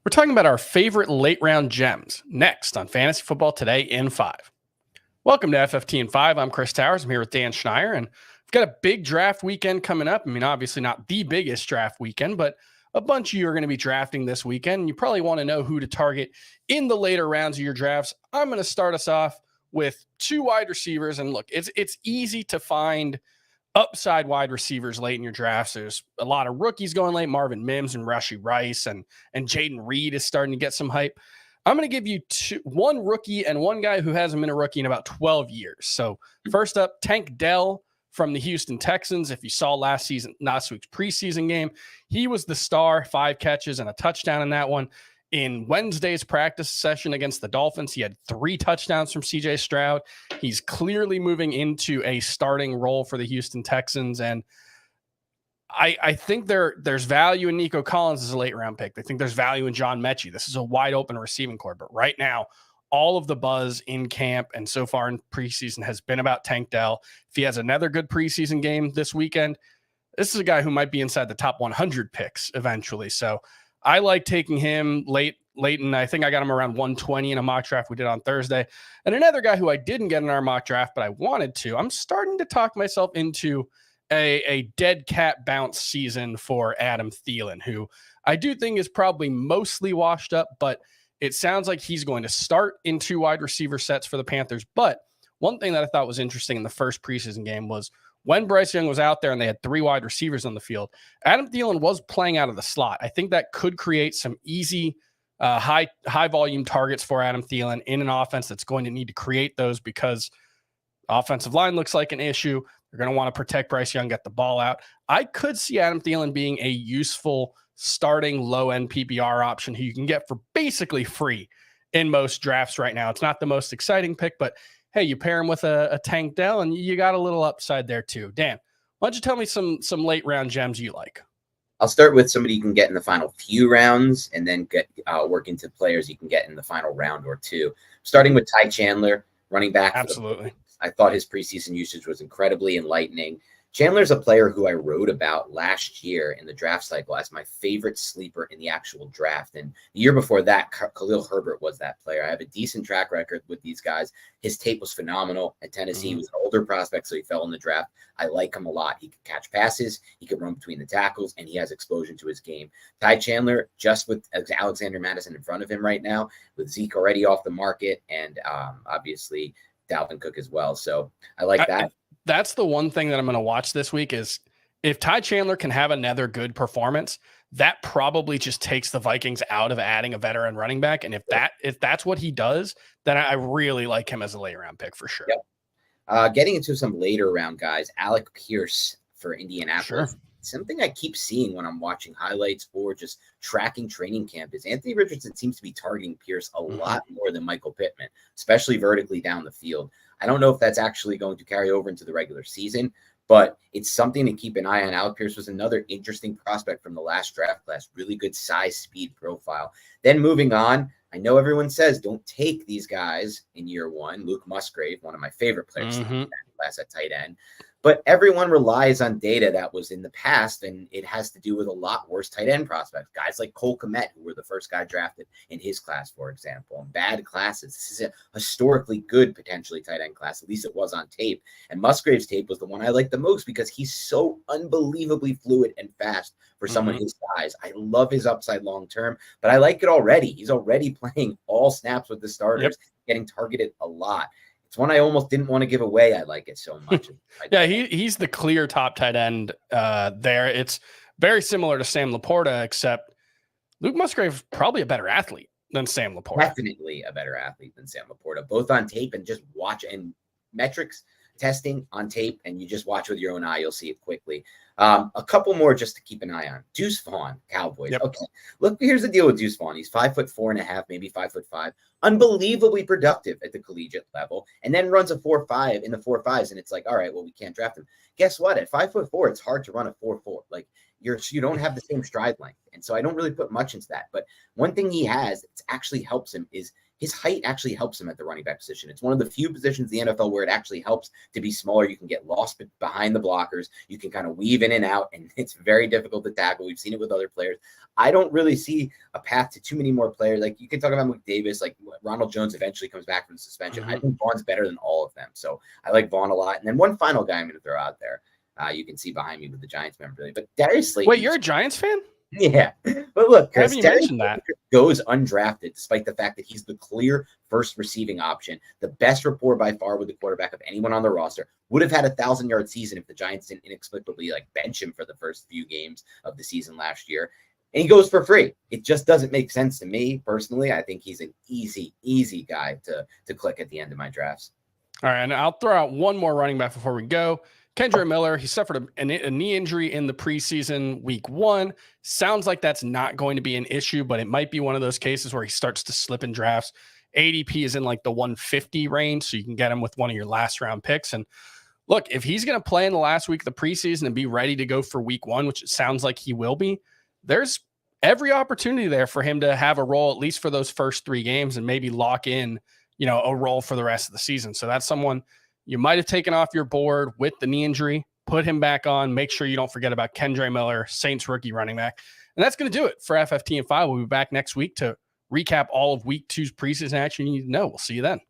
We're talking about our favorite late round gems next on Fantasy Football Today in 5. Welcome to FFT in 5. I'm Chris Towers. I'm here with Dan Schneier, and we've got a big draft weekend coming up. I mean, obviously not the biggest draft weekend, but a bunch of you are going to be drafting this weekend. And you probably want to know who to target in the later rounds of your drafts. I'm going to start us off with 2 wide receivers. And look, it's easy to find upside wide receivers late in your drafts. There's a lot of rookies going late, Marvin Mims and Rashee Rice, and Jaden Reed is starting to get some hype. I'm going to give you one rookie and one guy who hasn't been a rookie in about 12 years. So first up, Tank Dell from the Houston Texans. If you saw last week's preseason game, he was the star, 5 catches and a touchdown in that one. In Wednesday's practice session against the Dolphins, he had 3 touchdowns from CJ Stroud. He's clearly moving into a starting role for the Houston Texans. And I think there's value in Nico Collins as a late round pick. I think there's value in John Mechie. This is a wide open receiving core. But right now, all of the buzz in camp and so far in preseason has been about Tank Dell. If he has another good preseason game this weekend, this is a guy who might be inside the top 100 picks eventually. So I like taking him late, and I think I got him around 120 in a mock draft we did on Thursday. And another guy who I didn't get in our mock draft, but I wanted to, I'm starting to talk myself into a dead cat bounce season for Adam Thielen, who I do think is probably mostly washed up, but it sounds like he's going to start in 2 wide receiver sets for the Panthers. But one thing that I thought was interesting in the first preseason game was when Bryce Young was out there and they had 3 wide receivers on the field, Adam Thielen was playing out of the slot. I think that could create some easy, high volume targets for Adam Thielen in an offense that's going to need to create those because offensive line looks like an issue. They're going to want to protect Bryce Young, get the ball out. I could see Adam Thielen being a useful starting low-end PPR option who you can get for basically free in most drafts right now. It's not the most exciting pick, but hey, you pair him with a Tank Dell, and you got a little upside there too. Dan, why don't you tell me some late round gems you like? I'll start with somebody you can get in the final few rounds and then work into players you can get in the final round or 2. Starting with Ty Chandler, running back. Absolutely. I thought his preseason usage was incredibly enlightening. Chandler's a player who I wrote about last year in the draft cycle as my favorite sleeper in the actual draft. And the year before that, Khalil Herbert was that player. I have a decent track record with these guys. His tape was phenomenal at Tennessee. He was an older prospect, so he fell in the draft. I like him a lot. He could catch passes, he could run between the tackles, and he has explosion to his game. Ty Chandler, just with Alexander Mattison in front of him right now, with Zeke already off the market, and obviously Dalvin Cook as well. So I like that. That's the one thing that I'm going to watch this week is if Ty Chandler can have another good performance, that probably just takes the Vikings out of adding a veteran running back. And if that's what he does, then I really like him as a late round pick for sure. Yep. Getting into some later round guys, Alec Pierce for Indianapolis. Sure. Something I keep seeing when I'm watching highlights or just tracking training camp is Anthony Richardson seems to be targeting Pierce a lot more than Michael Pittman, especially vertically down the field. I don't know if that's actually going to carry over into the regular season, but it's something to keep an eye on. Alec Pierce was another interesting prospect from the last draft class, really good size, speed profile. Then moving on, I know everyone says don't take these guys in year 1. Luke Musgrave, one of my favorite players in that class at tight end. But everyone relies on data that was in the past, and it has to do with a lot worse tight end prospects. Guys like Cole Kmet, who were the first guy drafted in his class, for example. And bad classes. This is a historically good, potentially tight end class. At least it was on tape. And Musgrave's tape was the one I liked the most because he's so unbelievably fluid and fast for someone his size. I love his upside long term, but I like it already. He's already playing all snaps with the starters, getting targeted a lot. It's one I almost didn't want to give away. I like it so much. Yeah, he's the clear top tight end there. It's very similar to Sam Laporta, except Luke Musgrave probably a better athlete than Sam Laporta. Definitely a better athlete than Sam Laporta, both on tape and just watch and metrics testing on tape, and you just watch with your own eye. You'll see it quickly. A couple more just to keep an eye on. Deuce Vaughn, Cowboys. Yep. Okay, look, here's the deal with Deuce Vaughn. He's 5'4.5", maybe 5'5", unbelievably productive at the collegiate level, and then runs a 4.5 in the 4.5s, and it's like, all right, well, we can't draft him. Guess what? At 5'4", it's hard to run a 4.4. Like you don't have the same stride length, and so I don't really put much into that. But one thing he has that actually helps him is his height actually helps him at the running back position. It's one of the few positions in the NFL where it actually helps to be smaller. You can get lost behind the blockers. You can kind of weave in and out, and it's very difficult to tackle. We've seen it with other players. I don't really see a path to too many more players. Like, you can talk about McDavis, like Ronald Jones eventually comes back from suspension. I think Vaughn's better than all of them. So I like Vaughn a lot. And then one final guy I'm going to throw out there. You can see behind me with the Giants memorabilia, but Darius Slayton. Wait, you're a Giants fan? Yeah, but look, Chris, Darius Slayton goes undrafted despite the fact that he's the clear first receiving option, the best rapport by far with the quarterback of anyone on the roster. Would have had a 1,000-yard season if the Giants didn't inexplicably like bench him for the first few games of the season last year. And he goes for free. It just doesn't make sense to me personally. I think he's an easy guy to click at the end of my drafts. All right, and I'll throw out one more running back before we go. Kendra Miller, he suffered a knee injury in the preseason week 1. Sounds like that's not going to be an issue, but it might be one of those cases where he starts to slip in drafts. ADP is in like the 150 range, so you can get him with one of your last round picks. And look, if he's going to play in the last week of the preseason and be ready to go for week 1, which it sounds like he will be, there's every opportunity there for him to have a role, at least for those first 3 games, and maybe lock in, a role for the rest of the season. So that's someone you might have taken off your board with the knee injury. Put him back on. Make sure you don't forget about Kendre Miller, Saints rookie running back. And that's going to do it for FFT and 5. We'll be back next week to recap all of week 2's preseason action you need to know. We'll see you then.